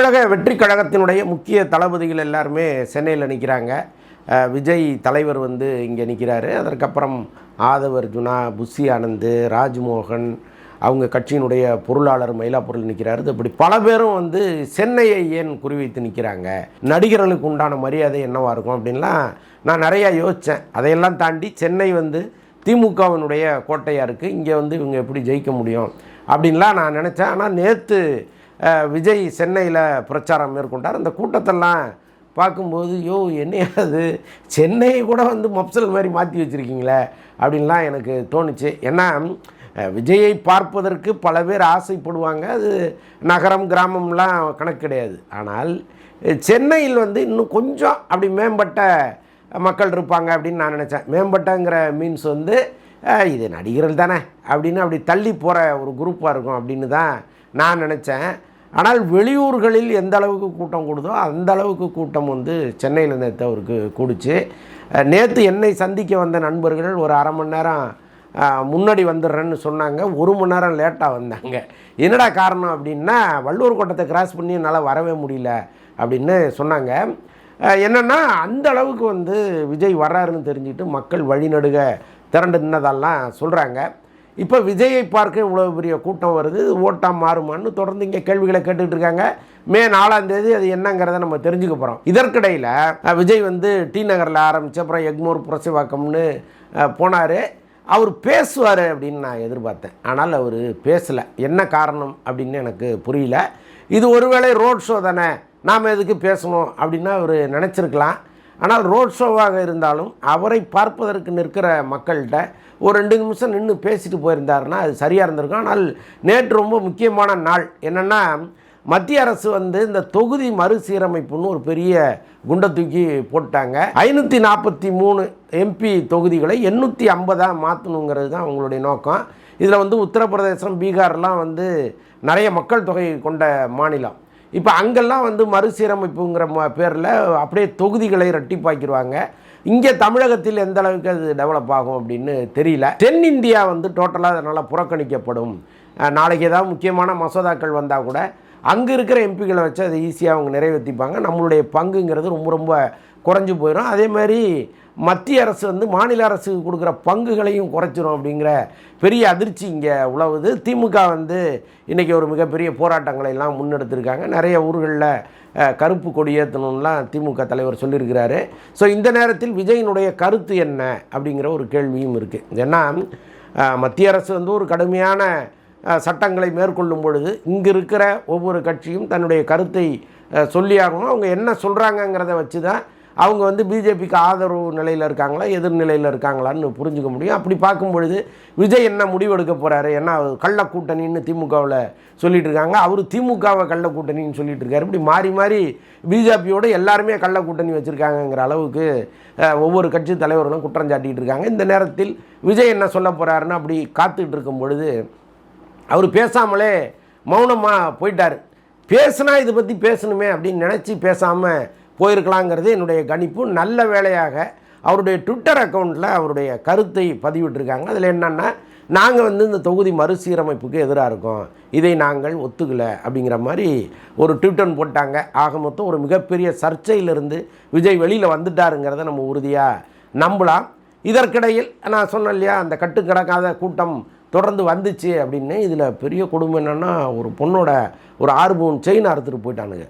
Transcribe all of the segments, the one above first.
தமிழக வெற்றி கழகத்தினுடைய முக்கிய தளபதிகள் எல்லாருமே சென்னையில் நிற்கிறாங்க. விஜய் தலைவர் இங்கே நிற்கிறாரு. அதற்கப்புறம் ஆதவ அர்ஜுனா, புஷி ஆனந்த், ராஜ்மோகன், அவங்க கட்சியினுடைய பொருளாளர் மயிலாப்பூரில் நிற்கிறாரு. இப்படி பல பேரும் சென்னையை ஏன் குறிவைத்து நிற்கிறாங்க, நடிகர்களுக்கு உண்டான மரியாதை என்னவாக இருக்கும் அப்படின்லாம் நான் நிறையா யோசித்தேன். அதையெல்லாம் தாண்டி சென்னை திமுகவினுடைய கோட்டையாக இருக்குது. இங்கே இவங்க எப்படி ஜெயிக்க முடியும் அப்படின்லாம் நான் நினச்சேன். ஆனால் நேற்று விஜய் சென்னையில் பிரச்சாரம் மேற்கொண்டார். அந்த கூட்டத்தெல்லாம் பார்க்கும்போது என்னையாது சென்னையை கூட மப்சல் மாதிரி மாற்றி வச்சுருக்கீங்களே அப்படின்லாம் எனக்கு தோணுச்சு. ஏன்னா விஜயை பார்ப்பதற்கு பல பேர் ஆசைப்படுவாங்க. அது நகரம் கிராமம்லாம் கணக்கு கிடையாது. ஆனால் சென்னையில் இன்னும் கொஞ்சம் அப்படி மேம்பட்ட மக்கள் இருப்பாங்க அப்படின்னு நான் நினச்சேன். மேம்பட்டங்கிற மீன்ஸ் இது நடிகர்கள் தானே அப்படின்னு அப்படி தள்ளி போகிற ஒரு குரூப்பாக இருக்கும் அப்படின்னு தான் நான் நினச்சேன். ஆனால் வெளியூர்களில் எந்த அளவுக்கு கூட்டம் கூடுதோ அந்த அளவுக்கு கூட்டம் சென்னையில் நேற்று அவருக்கு கூடுச்சு. நேற்று என்னை சந்திக்க வந்த நண்பர்கள் ஒரு அரை மணி நேரம் முன்னாடி வந்துடுறேன்னு சொன்னாங்க. ஒரு மணி நேரம் லேட்டாக வந்தாங்க. என்னடா காரணம் அப்படின்னா, வள்ளுவர் கோட்டத்தை கிராஸ் பண்ணி என்னால் வரவே முடியல அப்படின்னு சொன்னாங்க. என்னென்னா அந்த அளவுக்கு விஜய் வர்றாருன்னு தெரிஞ்சுக்கிட்டு மக்கள் வழிநடுக திரண்டு நின்னதெல்லாம் சொல்கிறாங்க. இப்போ விஜயை பார்க்க இவ்வளோ பெரிய கூட்டம் வருது, ஓட்டாக மாறுமான்னு தொடர்ந்து இங்கே கேள்விகளை கேட்டுக்கிட்டு இருக்காங்க. மே 4ஆம் தேதி அது என்னங்கிறத நம்ம தெரிஞ்சுக்க போகிறோம். இதற்கிடையில் விஜய் டி நகரில் ஆரம்பித்து அப்புறம் எக்மோர் புரசைவாக்கம்னு போனார். அவர் பேசுவார் அப்படின்னு நான் எதிர்பார்த்தேன். ஆனால் அவர் பேசலை. என்ன காரணம் அப்படின்னு எனக்கு புரியல. இது ஒருவேளை ரோட் ஷோ தானே, நாம் எதுக்கு பேசணும் அப்படின்னு அவர் நினச்சிருக்கலாம். ஆனால் ரோட் ஷோவாக இருந்தாலும் அவரை பார்ப்பதற்கு நிற்கிற மக்கள்கிட்ட ஒரு 2 நிமிஷம் நின்று பேசிட்டு போயிருந்தாருன்னா அது சரியாக இருந்திருக்கும். ஆனால் நேற்று ரொம்ப முக்கியமான நாள். என்னென்னா, மத்திய அரசு இந்த தொகுதி மறுசீரமைப்புன்னு ஒரு பெரிய குண்டை தூக்கி போட்டாங்க. 543 எம்பி தொகுதிகளை 850 மாற்றணுங்கிறது தான் அவங்களுடைய நோக்கம். இதில் உத்தரப்பிரதேசம், பீகார்லாம் நிறைய மக்கள் தொகை கொண்ட மாநிலம். இப்போ அங்கெல்லாம் மறுசீரமைப்புங்கிற பேரில் அப்படியே தொகுதிகளை ரெட்டிப்பாக்கிடுவாங்க. இங்கே தமிழகத்தில் எந்த அளவுக்கு அது டெவலப் ஆகும் அப்படின்னு தெரியல. தென்னிந்தியா டோட்டலாக அதனால் புறக்கணிக்கப்படும். நாளைக்கு ஏதாவது முக்கியமான மசோதாக்கள் வந்தால் கூட அங்கே இருக்கிற எம்பிக்களை வச்சு அதை ஈஸியாக அவங்க நிறைவேற்றிப்பாங்க. நம்மளுடைய பங்குங்கிறது ரொம்ப ரொம்ப குறைஞ்சி போயிடும். அதே மாதிரி மத்திய அரசு மாநில அரசுக்கு கொடுக்குற பங்குகளையும் குறைச்சிரும் அப்படிங்கிற பெரிய அதிர்ச்சி இங்கே உழவுது. திமுக இன்றைக்கி ஒரு மிகப்பெரிய போராட்டங்களை எல்லாம் முன்னெடுத்திருக்காங்க. நிறைய ஊர்களில் கருப்பு கொடி ஏற்றணும்லாம் திமுக தலைவர் சொல்லியிருக்கிறாரு. ஸோ இந்த நேரத்தில் விஜயினுடைய கருத்து என்ன அப்படிங்கிற ஒரு கேள்வியும் இருக்குது. ஏன்னா மத்திய அரசு ஒரு கடுமையான சட்டங்களை மேற்கொள்ளும் பொழுது இங்கே இருக்கிற ஒவ்வொரு கட்சியும் தன்னுடைய கருத்தை சொல்லியாகணும். அவங்க என்ன சொல்கிறாங்கங்கிறத வச்சு தான் அவங்க பிஜேபிக்கு ஆதரவு நிலையில் இருக்காங்களா, எதிர்நிலையில் இருக்காங்களான்னு புரிஞ்சுக்க முடியும். அப்படி பார்க்கும் பொழுது விஜய் என்ன முடிவெடுக்க போகிறாரு? ஏன்னா கள்ள கூட்டணின்னு திமுகவில் சொல்லிகிட்டு இருக்காங்க, அவர் திமுகவை கள்ள கூட்டணின்னு சொல்லிட்டு இருக்காரு. இப்படி மாறி மாறி பிஜேபியோடு எல்லாருமே கள்ள கூட்டணி வச்சுருக்காங்கங்கிற அளவுக்கு ஒவ்வொரு கட்சி தலைவர்களும் குற்றம் சாட்டிகிட்டு இருக்காங்க. இந்த நேரத்தில் விஜய் என்ன சொல்ல போகிறாருன்னு அப்படி காத்துக்கிட்டு இருக்கும் பொழுது அவர் பேசாமலே மௌனமாக போயிட்டார். பேசுனா இதை பற்றி பேசணுமே அப்படின்னு நினச்சி பேசாமல் போயிருக்கலாங்கிறது என்னுடைய கணிப்பு. நல்ல வேளையாக அவருடைய ட்விட்டர் அக்கௌண்ட்டில் அவருடைய கருத்தை பதிவிட்டிருக்காங்க. அதில் என்னென்னா, நாங்கள் இந்த தொகுதி மறுசீரமைப்புக்கு எதிராக இருக்கோம், இதை நாங்கள் ஒத்துக்கலை அப்படிங்கிற மாதிரி ஒரு ட்விட்டர் போட்டாங்க. ஆக மொத்தம் ஒரு மிகப்பெரிய சர்ச்சையிலிருந்து விஜய் வெளியில் வந்துட்டாருங்கிறத நம்ம உறுதியாக நம்பலாம். இதற்கிடையில் நான் சொன்னேன் இல்லையா, அந்த கட்டுக்கிடக்காத கூட்டம் தொடர்ந்து வந்துச்சு அப்படின்னு. இதில் பெரிய கொடுமை என்னென்னா, ஒரு பொண்ணோட ஒரு 6 பவுன் செயின் அறுத்துட்டு போயிட்டானுங்க.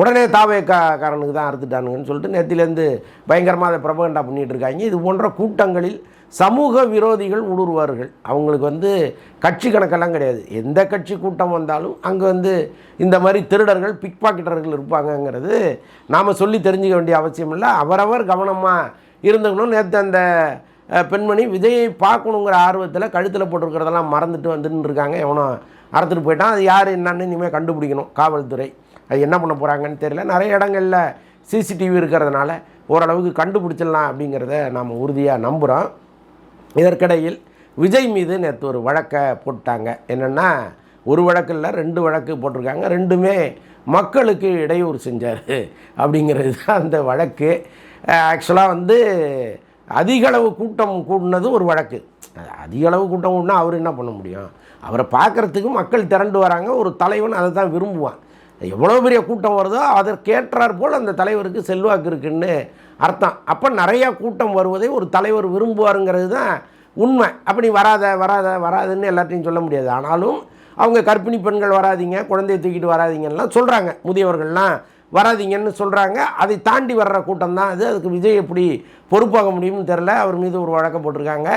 உடனே தாவேக்காரனுக்கு தான் அறுத்துட்டானுங்கன்னு சொல்லிட்டு நேற்றிலேருந்து பயங்கரமாக அதை பிரபகண்டா பண்ணிகிட்டு இருக்காங்க. இது போன்ற கூட்டங்களில் சமூக விரோதிகள் ஊடுருவார்கள். அவங்களுக்கு கட்சி கணக்கெல்லாம் கிடையாது. எந்த கட்சி கூட்டம் வந்தாலும் அங்கே இந்த மாதிரி திருடர்கள், பிக் பாக்கெட்டர்கள் இருப்பாங்கங்கிறது நாம் சொல்லி தெரிஞ்சுக்க வேண்டிய அவசியம் இல்லை. அவரவர் கவனமாக இருந்துக்கணும். நேற்று அந்த பெண்மணி விஜயை பார்க்கணுங்கிற ஆர்வத்தில் கழுத்தில் போட்டிருக்கிறதெல்லாம் மறந்துட்டு வந்துட்டு இருக்காங்க. எவனோ அறுத்துட்டு போயிட்டான். அது யார் என்னன்னு இனிமேல் கண்டுபிடிக்கணும் காவல்துறை. அது என்ன பண்ண போகிறாங்கன்னு தெரியல. நிறைய இடங்களில் சிசிடிவி இருக்கிறதுனால ஓரளவுக்கு கண்டுபிடிச்சிடலாம் அப்படிங்கிறத நாம் உறுதியாக நம்புகிறோம். இதற்கிடையில் விஜய் மீது நேற்று ஒரு வழக்கை போட்டாங்க. என்னென்னா, ஒரு வழக்கு இல்லை, 2 வழக்கு போட்டிருக்காங்க. 2மே மக்களுக்கு இடையூறு செஞ்சார் அப்படிங்கிறது தான் அந்த வழக்கு. ஆக்சுவலாக அதிகளவு கூட்டம் கூடினது ஒரு வழக்கு. அதிகளவு கூட்டம் கூடினா அவர் என்ன பண்ண முடியும்? அவரை பார்க்குறதுக்கு மக்கள் திரண்டு வராங்க. ஒரு தலைவன் அதை தான் விரும்புவான். எவ்வளோ பெரிய கூட்டம் வருதோ அதற்கேற்றாற் போல் அந்த தலைவருக்கு செல்வாக்கு இருக்குன்னு அர்த்தம். அப்போ நிறையா கூட்டம் வருவதை ஒரு தலைவர் விரும்புவாருங்கிறது தான் உண்மை. அப்படி வராதுன்னு எல்லாத்தையும் சொல்ல முடியாது. ஆனாலும் அவங்க கர்ப்பிணி பெண்கள் வராதிங்க, குழந்தையை தூக்கிட்டு வராதிங்கலாம் சொல்கிறாங்க, முதியவர்கள்லாம் வராதிங்கன்னு சொல்கிறாங்க. அதை தாண்டி வர்ற கூட்டம் தான் அது. அதுக்கு விஜய் எப்படி பொறுப்பாக முடியும்னு தெரில. அவர் மீது ஒரு வழக்கம் போட்டிருக்காங்க.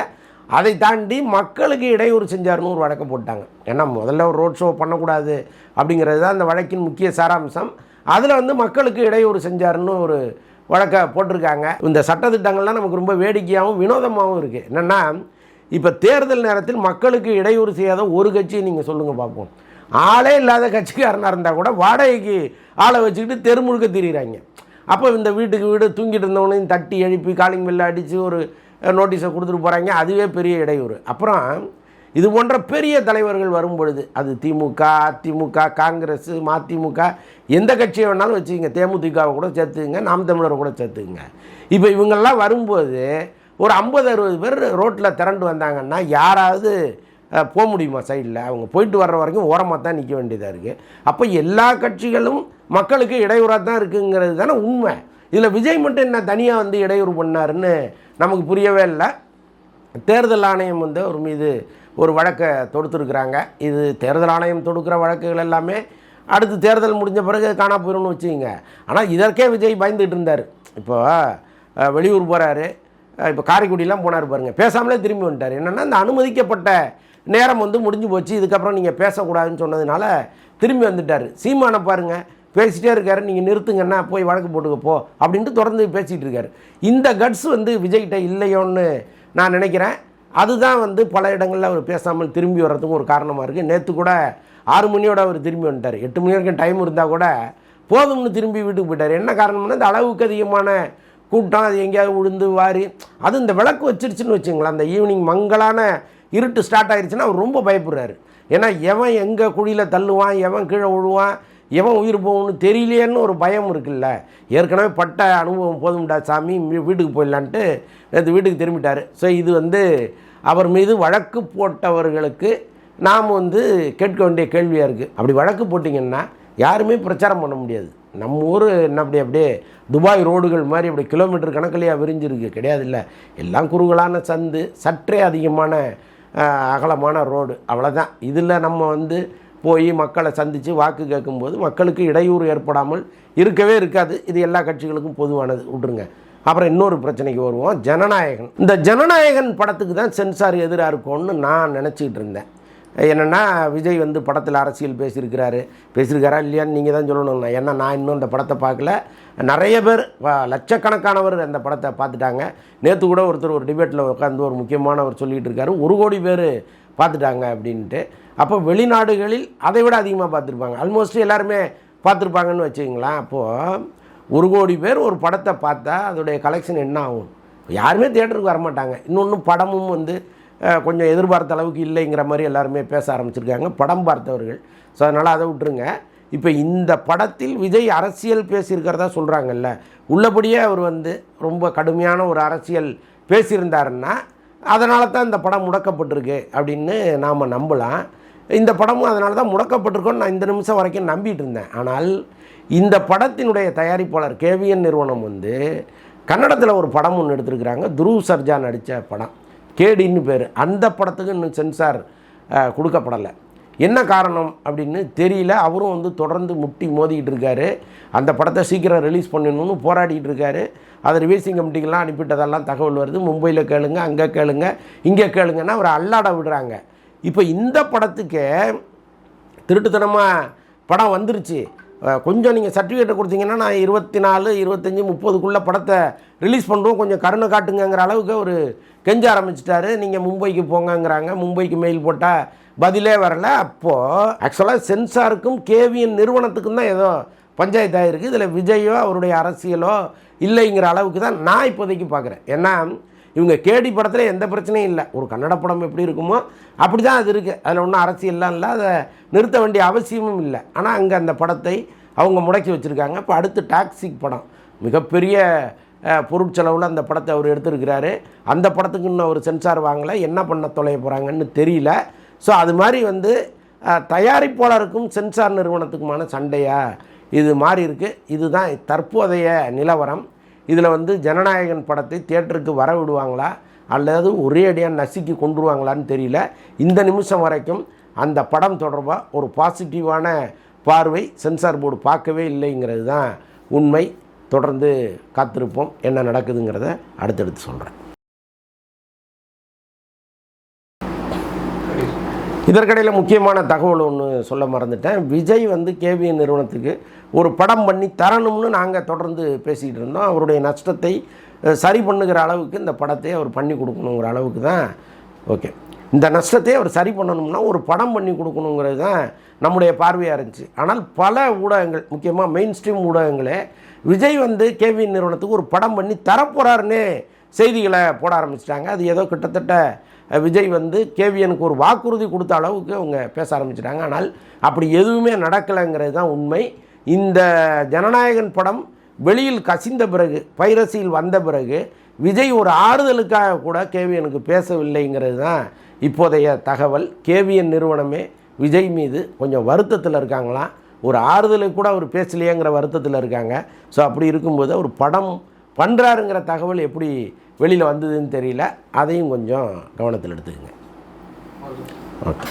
அதை தாண்டி மக்களுக்கு இடையூறு செஞ்சார்னு ஒரு வழக்கம் போட்டாங்க. ஏன்னா முதல்ல ஒரு ரோட் ஷோ பண்ணக்கூடாது அப்படிங்கிறது தான் அந்த வழக்கின் முக்கிய சாராம்சம். அதில் மக்களுக்கு இடையூறு செஞ்சார்னு ஒரு வழக்கை போட்டிருக்காங்க. இந்த சட்டத்திட்டங்கள்லாம் நமக்கு ரொம்ப வேடிக்கையாகவும் வினோதமாகவும் இருக்குது. என்னென்னா, இப்போ தேர்தல் நேரத்தில் மக்களுக்கு இடையூறு செய்யாத ஒரு கட்சியை நீங்கள் சொல்லுங்கள் பார்ப்போம். ஆளே இல்லாத கட்சிக்காரனாக இருந்தால் கூட வாடகைக்கு ஆளை வச்சுக்கிட்டு தெரு முழுக்க திரிகிறாங்க. அப்போ இந்த வீட்டுக்கு வீடு தூங்கிட்டு இருந்தவனையும் தட்டி எழுப்பி காலிங் பெல்ல அடித்து ஒரு நோட்டீஸை கொடுத்துட்டு போகிறாங்க. அதுவே பெரிய இடையூறு. அப்புறம் இது போன்ற பெரிய தலைவர்கள் வரும் பொழுது, அது திமுக, அதிமுக, காங்கிரஸ், மதிமுக, எந்த கட்சியை வேணாலும் வச்சுக்கோங்க, தேமுதிகவை கூட சேர்த்துக்குங்க, நாம் தமிழரை கூட சேர்த்துக்குங்க. இப்போ இவங்கெல்லாம் வரும்போது ஒரு 50-60 பேர் ரோட்டில் திரண்டு வந்தாங்கன்னா யாராவது போக முடியுமா சைடில்? அவங்க போயிட்டு வர்ற வரைக்கும் ஓரமாக தான் நிற்க வேண்டியதாக இருக்குது. அப்போ எல்லா கட்சிகளும் மக்களுக்கு இடையூறாக தான் இருக்குங்கிறது தானே உண்மை. இதில் விஜய் மட்டும் என்ன தனியாக இடையூறு பண்ணாருன்னு நமக்கு புரியவே இல்லை. தேர்தல் ஆணையம் அவர் மீது ஒரு வழக்கை தொடுத்துருக்குறாங்க. இது தேர்தல் ஆணையம் தொடுக்கிற வழக்குகள் எல்லாமே அடுத்து தேர்தல் முடிஞ்ச பிறகு காணா போயிடும்னு வச்சுக்கோங்க. ஆனால் இதற்கே விஜய் பயந்துகிட்டு இருந்தார். இப்போ வெளியூர் போகிறாரு, இப்போ காரைக்குடியெலாம் போனார் பாருங்கள், பேசாமலே திரும்பி வந்துட்டார். என்னென்னா, இந்த அனுமதிக்கப்பட்ட நேரம் முடிஞ்சு போச்சு, இதுக்கப்புறம் நீங்கள் பேசக்கூடாதுன்னு சொன்னதுனால திரும்பி வந்துட்டார். சீமானை பாருங்கள், பேசிகிட்டே இருக்காரு, நீங்கள் நிறுத்துங்கன்னா போய் வழக்கு போட்டுக்கப்போ அப்படின்ட்டு தொடர்ந்து பேசிகிட்டு இருக்காரு. இந்த கட்ஸ் விஜய்கிட்ட இல்லையோன்னு நான் நினைக்கிறேன். அதுதான் பல இடங்களில் அவர் பேசாமல் திரும்பி வர்றதுக்கும் ஒரு காரணமாக இருக்குது. நேற்று கூட 6 மணியோட அவர் திரும்பி வந்துட்டார். 8 மணி வரைக்கும் டைம் இருந்தால் கூட போதும்னு திரும்பி வீட்டுக்கு போயிட்டார். என்ன காரணம்னா, இந்த அளவுக்கு அதிகமான கூட்டம், அது எங்கேயாவது விழுந்து வாரி, அது இந்த விளக்கு வச்சிருச்சுன்னு வச்சுங்களேன், அந்த ஈவினிங் மங்களான இருட்டு ஸ்டார்ட் ஆகிடுச்சுன்னா அவர் ரொம்ப பயப்படுறாரு. ஏன்னா எவன் எங்கே குழியில் தள்ளுவான், எவன் கீழே விழுவான், எவன் உயிர் போகணும்னு தெரியலையேன்னு ஒரு பயம் இருக்குல்ல. ஏற்கனவே பட்ட அனுபவம் போதும்டா சாமி, வீட்டுக்கு போயிடலான்ட்டு நேற்று வீட்டுக்கு திரும்பிட்டார். ஸோ இது அவர் மீது வழக்கு போட்டவர்களுக்கு நாம் கேட்க வேண்டிய கேள்வியாக இருக்குது. அப்படி வழக்கு போட்டிங்கன்னா யாருமே பிரச்சாரம் பண்ண முடியாது. நம்ம ஊர் என்ன அப்படியே துபாய் ரோடுகள் மாதிரி அப்படி கிலோமீட்டர் கணக்கிலையாக விரிஞ்சிருக்கு கிடையாது. இல்லை, எல்லாம் குறுகலான சந்து, சற்றே அதிகமான அகலமான ரோடு, அவ்வளோதான். இதில் நம்ம போய் மக்களை சந்தித்து வாக்கு கேட்கும்போது மக்களுக்கு இடையூறு ஏற்படாமல் இருக்கவே இருக்காது. இது எல்லா கட்சிகளுக்கும் பொதுவானது, விட்ருங்க. அப்புறம் இன்னொரு பிரச்சனைக்கு வருவோம், ஜனநாயகன். இந்த ஜனநாயகன் படத்துக்கு தான் சென்சார் எதிராக இருக்கும்னு நான் நினச்சிக்கிட்டு இருந்தேன். என்னென்னா, விஜய் படத்தில் அரசியல் பேசியிருக்காரா இல்லையான்னு நீங்கள் தான் சொல்லணுங்கண்ணா. ஏன்னா நான் இன்னும் அந்த படத்தை பார்க்கல. நிறைய பேர், லட்சக்கணக்கானவர் அந்த படத்தை பார்த்துட்டாங்க. நேற்று கூட ஒருத்தர் ஒரு டிபேட்டில் உட்காந்து ஒரு முக்கியமானவர் சொல்லிகிட்டு இருக்காரு, 1 கோடி பேர் பார்த்துட்டாங்க அப்படின்ட்டு. அப்போ வெளிநாடுகளில் அதை விட அதிகமாக பார்த்துருப்பாங்க, ஆல்மோஸ்ட் எல்லாருமே பார்த்துருப்பாங்கன்னு வச்சுக்கிங்களேன். அப்போது 1 கோடி பேர் ஒரு படத்தை பார்த்தா அதோடைய கலெக்ஷன் என்ன ஆகும்? யாருமே தியேட்டருக்கு வரமாட்டாங்க. இன்னொன்று படமும் கொஞ்சம் எதிர்பார்த்த அளவுக்கு இல்லைங்கிற மாதிரி எல்லாருமே பேச ஆரம்பிச்சிருக்காங்க படம் பார்த்தவர்கள். ஸோ அதனால் அதை விட்டுருங்க. இப்போ இந்த படத்தில் விஜய் அரசியல் பேசியிருக்கிறதா சொல்கிறாங்கல்ல, உள்ளபடியே அவர் ரொம்ப கடுமையான ஒரு அரசியல் பேசியிருந்தாருன்னா அதனால தான் இந்த படம் முடக்கப்பட்டிருக்கு அப்படின்னு நாம் நம்பலாம். இந்த படமும் அதனால தான் முடக்கப்பட்டிருக்கோன்னு நான் இந்த நிமிஷம் வரைக்கும் நம்பிட்டு இருந்தேன். ஆனால் இந்த படத்தினுடைய தயாரிப்பாளர் கேவிஎன் நிறுவனம் கன்னடத்தில் ஒரு படம் ஒன்று எடுத்துருக்குறாங்க, துருவ் சர்ஜா நடித்த படம், கேடின்னு பேர். அந்த படத்துக்கு இன்னும் சென்சார் கொடுக்கப்படலை. என்ன காரணம் அப்படின்னு தெரியல. அவரும் தொடர்ந்து முட்டி மோதிக்கிட்டு இருக்காரு. அந்த படத்தை சீக்கிரம் ரிலீஸ் பண்ணணும்னு போராடிக்கிட்டு இருக்காரு. அதை ரிவைசிங் கமிட்டிக்கெல்லாம் அனுப்பிட்டதெல்லாம் தகவல் வருது. மும்பையில் கேளுங்க, அங்கே கேளுங்க, இங்கே கேளுங்கன்னா அவர் அல்லாட விடுறாங்க. இப்போ இந்த படத்துக்கு திருட்டுத்தனமாக படம் வந்துருச்சு, கொஞ்சம் நீங்கள் சர்டிஃபிகேட்டை கொடுத்தீங்கன்னா நான் 24, 25, 30க்குள்ளே படத்தை ரிலீஸ் பண்ணுறோம், கொஞ்சம் கருணை காட்டுங்கிற அளவுக்கு ஒரு கெஞ்ச ஆரம்பிச்சிட்டாரு. நீங்கள் மும்பைக்கு போங்கங்கிறாங்க. மும்பைக்கு மெயில் போட்டால் பதிலே வரலை. அப்போது ஆக்சுவலாக சென்சாருக்கும் கேவிஎன் நிறுவனத்துக்கும் தான் ஏதோ பஞ்சாயத்து ஆகிருக்கு. இதில் விஜயோ அவருடைய அரசியலோ இல்லைங்கிற அளவுக்கு தான் நான் இப்போதைக்கு பார்க்குறேன். ஏன்னா இவங்க கேடி படத்தில் எந்த பிரச்சனையும் இல்லை. ஒரு கன்னட படம் எப்படி இருக்குமோ அப்படி தான் அது இருக்குது. அதில் ஒன்றும் அரசியல்லாம் இல்லை, அதை நிறுத்த வேண்டிய அவசியமும் இல்லை. ஆனால் அங்கே அந்த படத்தை அவங்க முடக்கி வச்சுருக்காங்க. இப்போ அடுத்து டாக்ஸிக் படம், மிகப்பெரிய பொருட்செலவில் அந்த படத்தை அவர் எடுத்துருக்கிறாரு. அந்த படத்துக்கு இன்னும் அவர் சென்சார் வாங்கலை, என்ன பண்ண தொலைய போகிறாங்கன்னு தெரியல. ஸோ அது மாதிரி தயாரிப்பாளருக்கும் சென்சார் நிறுவனத்துக்குமான சண்டையா இது மாறி இருக்குது. இதுதான் தற்போதைய நிலவரம். இதில் வந்து ஜனநாயகன் படத்தை தியேட்டருக்கு வர விடுவாங்களா அல்லது ஒரே அடியாக நசுக்கி கொண்டுருவாங்களான்னு தெரியல. இந்த நிமிஷம் வரைக்கும் அந்த படம் தொடர்பாக ஒரு பாசிட்டிவான பார்வை சென்சார் போர்டு பார்க்கவே இல்லைங்கிறது தான் உண்மை. தொடர்ந்து காத்திருப்போம், என்ன நடக்குதுங்கிறத அடுத்தடுத்து சொல்கிறேன். இதற்கிடையில் முக்கியமான தகவல் ஒன்று சொல்ல மறந்துட்டேன். விஜய் வந்து கேவிஎன் நிறுவனத்துக்கு ஒரு படம் பண்ணி தரணும்னு நாங்கள் தொடர்ந்து பேசிக்கிட்டு இருந்தோம். அவருடைய நஷ்டத்தை சரி பண்ணுகிற அளவுக்கு இந்த படத்தை அவர் பண்ணி கொடுக்கணுங்கிற அளவுக்கு தான். ஓகே, இந்த நஷ்டத்தை அவர் சரி பண்ணணும்னா ஒரு படம் பண்ணி கொடுக்கணுங்கிறது தான் நம்முடைய பார்வையாக இருந்துச்சு. ஆனால் பல ஊடகங்கள், முக்கியமாக மெயின் ஸ்ட்ரீம் ஊடகங்களே விஜய் வந்து கேவிஎன் நிறுவனத்துக்கு ஒரு படம் பண்ணி தரப்போகிறாருன்னே செய்திகளை போட ஆரம்பிச்சிட்டாங்க. அது ஏதோ கிட்டத்தட்ட விஜய் வந்து கேவிஎனுக்கு ஒரு வாக்குறுதி கொடுத்த அளவுக்கு அவங்க பேச ஆரம்பிச்சிட்டாங்க. ஆனால் அப்படி எதுவுமே நடக்கலைங்கிறது தான் உண்மை. இந்த ஜனநாயகன் படம் வெளியில் கசிந்த பிறகு, பைரசியில் வந்த பிறகு விஜய் ஒரு ஆறுதலுக்காக கூட கேவிஎனுக்கு பேசவில்லைங்கிறது தான் இப்போதைய தகவல். கேவிஎன் நிறுவனமே விஜய் மீது கொஞ்சம் வருத்தத்தில் இருக்காங்களாம். ஒரு ஆறுதலுக்கு கூட அவர் பேசலையேங்கிற வருத்தத்தில் இருக்காங்க. ஸோ அப்படி இருக்கும்போது அவர் படம் பண்ணுறாருங்கிற தகவல் எப்படி வெளியில் வந்ததுன்னு தெரியல. அதையும் கொஞ்சம் கவனத்தில் எடுத்துக்கங்க. ஓகே.